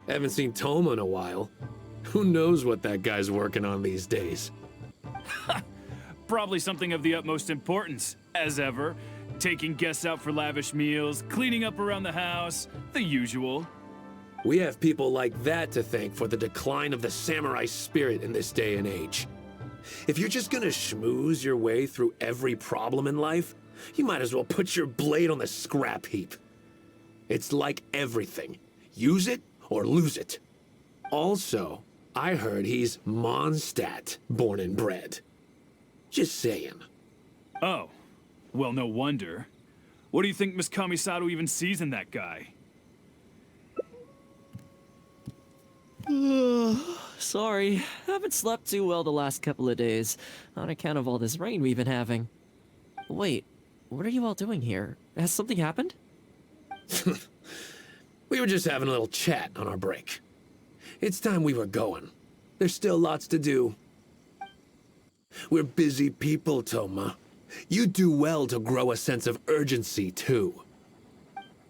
Haven't seen Thoma in a while. Who knows what that guy's working on these days? Probably something of the utmost importance, as ever. Taking guests out for lavish meals, cleaning up around the house, the usual. We have people like that to thank for the decline of the samurai spirit in this day and age. If you're just gonna schmooze your way through every problem in life, you might as well put your blade on the scrap heap. It's like everything. Use it or lose it. Also, I heard he's Mondstadt born and bred. Just saying. Oh, well, no wonder. What do you think Miss Kamisato even sees in that guy? Sorry, haven't slept too well the last couple of days, on account of all this rain we've been having. Wait, what are you all doing here? Has something happened? We were just having a little chat on our break. It's time we were going. There's still lots to do. We're busy people, Thoma. You do well to grow a sense of urgency, too.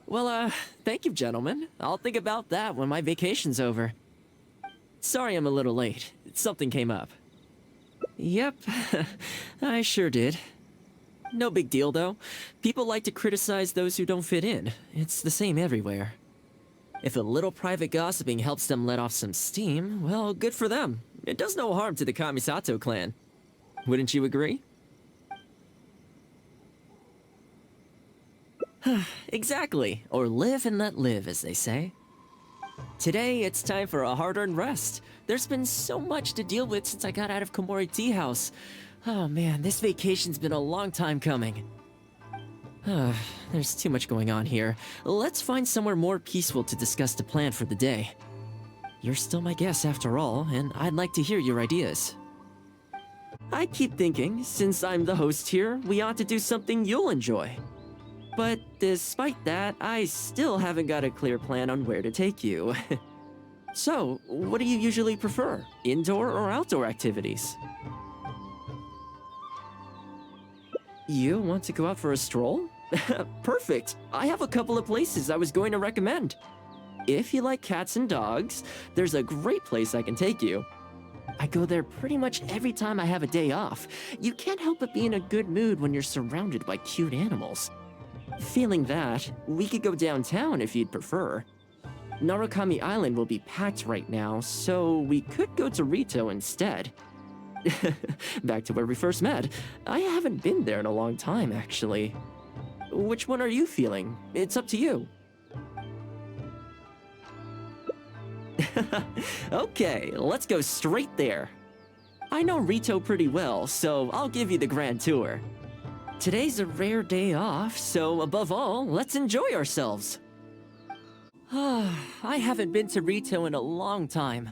Well, thank you, gentlemen. I'll think about that when my vacation's over. Sorry I'm a little late. Something came up. Yep, I sure did. No big deal, though. People like to criticize those who don't fit in. It's the same everywhere. If a little private gossiping helps them let off some steam, well, good for them. It does no harm to the Kamisato clan. Wouldn't you agree? Exactly. Or live and let live, as they say. Today, it's time for a hard-earned rest. There's been so much to deal with since I got out of Komori Tea House. Oh man, this vacation's been a long time coming. There's too much going on here. Let's find somewhere more peaceful to discuss the plan for the day. You're still my guest after all, and I'd like to hear your ideas. I keep thinking, since I'm the host here, we ought to do something you'll enjoy. But despite that, I still haven't got a clear plan on where to take you. So, what do you usually prefer? Indoor or outdoor activities? You want to go out for a stroll? Perfect! I have a couple of places I was going to recommend. If you like cats and dogs, there's a great place I can take you. I go there pretty much every time I have a day off. You can't help but be in a good mood when you're surrounded by cute animals. Feeling that, we could go downtown if you'd prefer. Narukami Island will be packed right now, so we could go to Rito instead. Back to where we first met. I haven't been there in a long time, actually. Which one are you feeling? It's up to you. Okay, let's go straight there. I know Rito pretty well, so I'll give you the grand tour. Today's a rare day off, so above all, let's enjoy ourselves. I haven't been to Rito in a long time,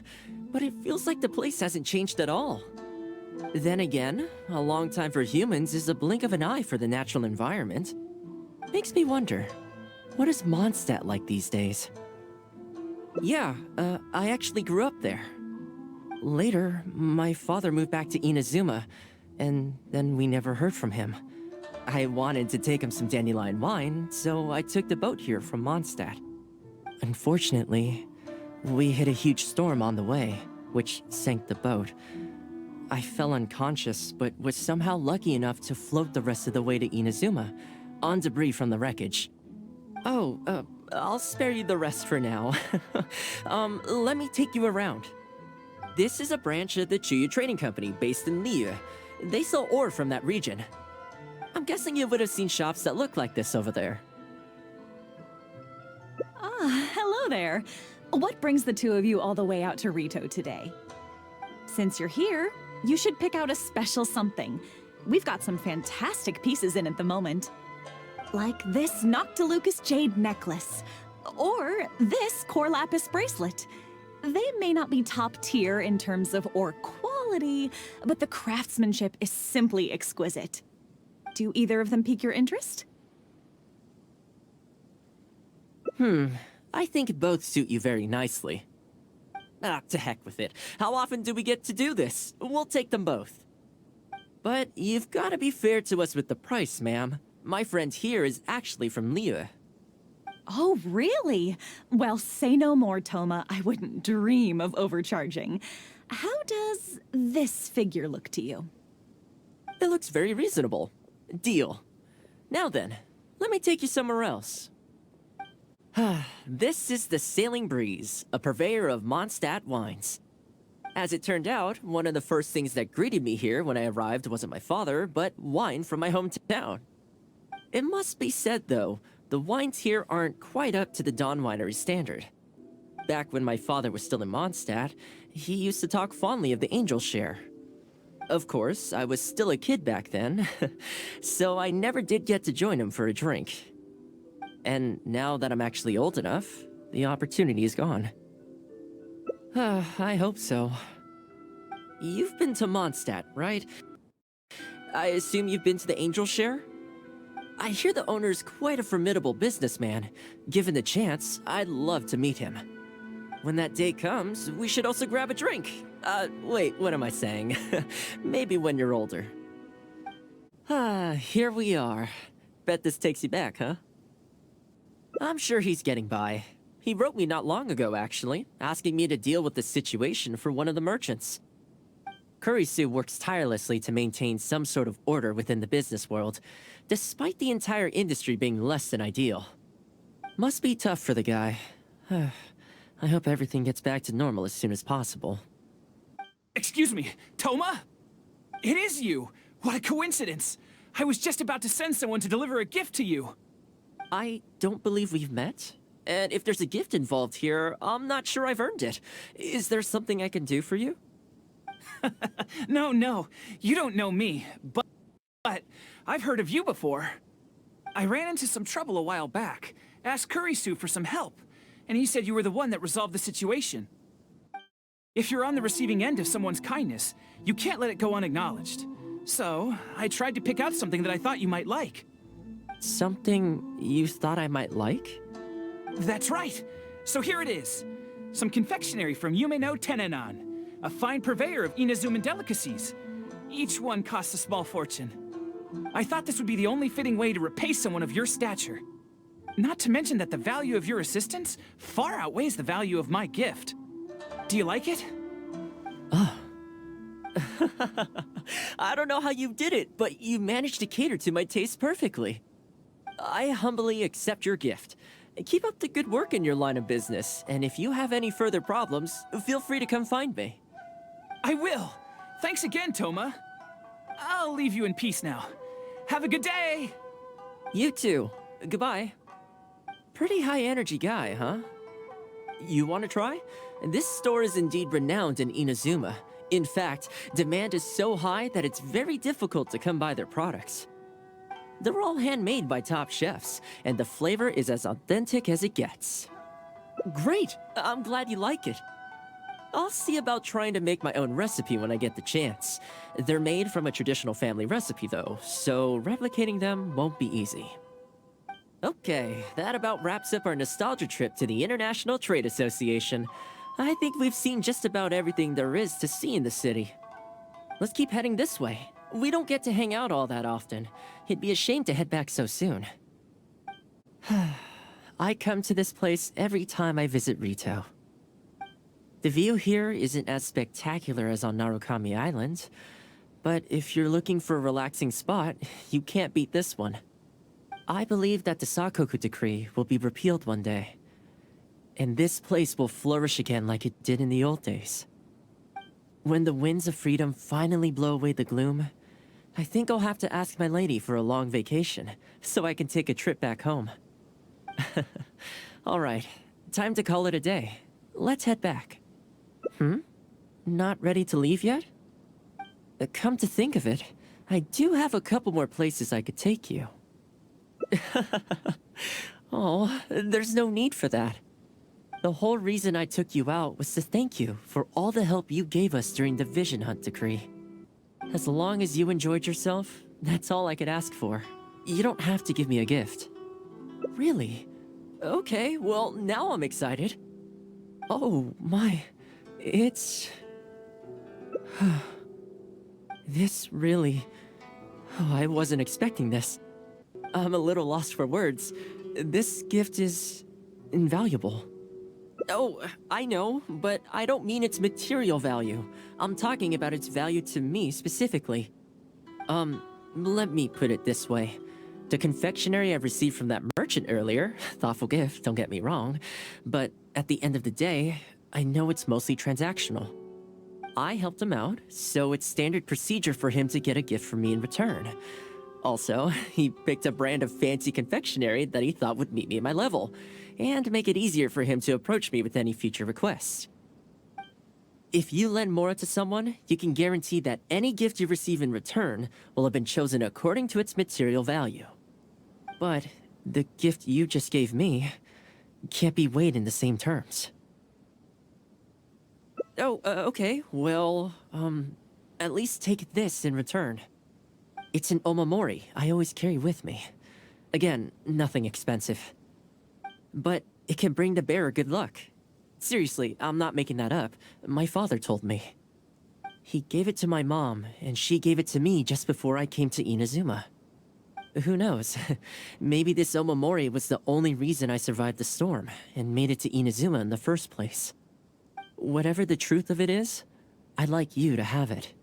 but it feels like the place hasn't changed at all. Then again, a long time for humans is a blink of an eye for the natural environment. Makes me wonder, what is Mondstadt like these days? Yeah, I actually grew up there. Later, my father moved back to Inazuma, and then we never heard from him. I wanted to take him some dandelion wine, so I took the boat here from Mondstadt. Unfortunately, we hit a huge storm on the way, which sank the boat. I fell unconscious, but was somehow lucky enough to float the rest of the way to Inazuma, on debris from the wreckage. Oh, I'll spare you the rest for now. Let me take you around. This is a branch of the Chuyu Trading Company based in Liyue. They sell ore from that region. I'm guessing you would have seen shops that look like this over there. Ah, hello there. What brings the two of you all the way out to Rito today? Since you're here, you should pick out a special something. We've got some fantastic pieces in at the moment. Like this Noctilucus jade necklace, or this core lapis bracelet. They may not be top tier in terms of ore quality, but the craftsmanship is simply exquisite. Do either of them pique your interest? I think both suit you very nicely. Ah, to heck with it. How often do we get to do this? We'll take them both. But you've got to be fair to us with the price, ma'am. My friend here is actually from Liyue. Oh, really? Well, say no more, Thoma. I wouldn't dream of overcharging. How does this figure look to you? It looks very reasonable. Deal. Now then, let me take you somewhere else. This is the Sailing Breeze, a purveyor of Mondstadt wines. As it turned out, one of the first things that greeted me here when I arrived wasn't my father, but wine from my hometown. It must be said, though, the wines here aren't quite up to the Dawn Winery standard. Back when my father was still in Mondstadt, he used to talk fondly of the Angel Share. Of course, I was still a kid back then, so I never did get to join him for a drink. And now that I'm actually old enough, the opportunity is gone. I hope so. You've been to Mondstadt, right? I assume you've been to the Angel Share? I hear the owner's quite a formidable businessman. Given the chance, I'd love to meet him. When that day comes, we should also grab a drink. Wait, what am I saying? Maybe when you're older. Here we are. Bet this takes you back, huh? I'm sure he's getting by. He wrote me not long ago, actually, asking me to deal with the situation for one of the merchants. Kurisu works tirelessly to maintain some sort of order within the business world, despite the entire industry being less than ideal. Must be tough for the guy. I hope everything gets back to normal as soon as possible. Excuse me, Thoma? It is you! What a coincidence! I was just about to send someone to deliver a gift to you. I don't believe we've met. And if there's a gift involved here, I'm not sure I've earned it. Is there something I can do for you? No, you don't know me, but I've heard of you before. I ran into some trouble a while back, asked Kurisu for some help, and he said you were the one that resolved the situation. If you're on the receiving end of someone's kindness, you can't let it go unacknowledged. So, I tried to pick out something that I thought you might like. Something you thought I might like? That's right! So here it is. Some confectionery from Yume no Tenenan, a fine purveyor of Inazuman delicacies. Each one costs a small fortune. I thought this would be the only fitting way to repay someone of your stature. Not to mention that the value of your assistance far outweighs the value of my gift. Do you like it? I don't know how you did it, but you managed to cater to my taste perfectly. I humbly accept your gift. Keep up the good work in your line of business, and if you have any further problems, feel free to come find me. I will. Thanks again, Thoma. I'll leave you in peace now. Have a good day! You too. Goodbye. Pretty high-energy guy, huh? You want to try? This store is indeed renowned in Inazuma. In fact, demand is so high that it's very difficult to come by their products. They're all handmade by top chefs, and the flavor is as authentic as it gets. Great! I'm glad you like it. I'll see about trying to make my own recipe when I get the chance. They're made from a traditional family recipe, though, so replicating them won't be easy. Okay, that about wraps up our nostalgia trip to the International Trade Association. I think we've seen just about everything there is to see in the city. Let's keep heading this way. We don't get to hang out all that often. It'd be a shame to head back so soon. I come to this place every time I visit Rito. The view here isn't as spectacular as on Narukami Island, but if you're looking for a relaxing spot, you can't beat this one. I believe that the Sakoku decree will be repealed one day, and this place will flourish again like it did in the old days. When the winds of freedom finally blow away the gloom, I think I'll have to ask my lady for a long vacation, so I can take a trip back home. Alright, time to call it a day. Let's head back. Not ready to leave yet? Come to think of it, I do have a couple more places I could take you. Oh, there's no need for that. The whole reason I took you out was to thank you for all the help you gave us during the Vision Hunt decree. As long as you enjoyed yourself, that's all I could ask for. You don't have to give me a gift. Really? Okay, well, now I'm excited. Oh, my... It's... This really... Oh, I wasn't expecting this. I'm a little lost for words. This gift is... invaluable. Oh, I know, but I don't mean its material value. I'm talking about its value to me specifically. Let me put it this way. The confectionery I received from that merchant earlier, thoughtful gift, don't get me wrong, but at the end of the day, I know it's mostly transactional. I helped him out, so it's standard procedure for him to get a gift from me in return. Also, he picked a brand of fancy confectionery that he thought would meet me at my level, and make it easier for him to approach me with any future requests. If you lend Mora to someone, you can guarantee that any gift you receive in return will have been chosen according to its material value. But the gift you just gave me can't be weighed in the same terms. Oh, okay. Well, at least take this in return. It's an omamori I always carry with me. Again, nothing expensive. But it can bring the bearer good luck. Seriously, I'm not making that up. My father told me. He gave it to my mom, and she gave it to me just before I came to Inazuma. Who knows? Maybe this omamori was the only reason I survived the storm, and made it to Inazuma in the first place. Whatever the truth of it is, I'd like you to have it.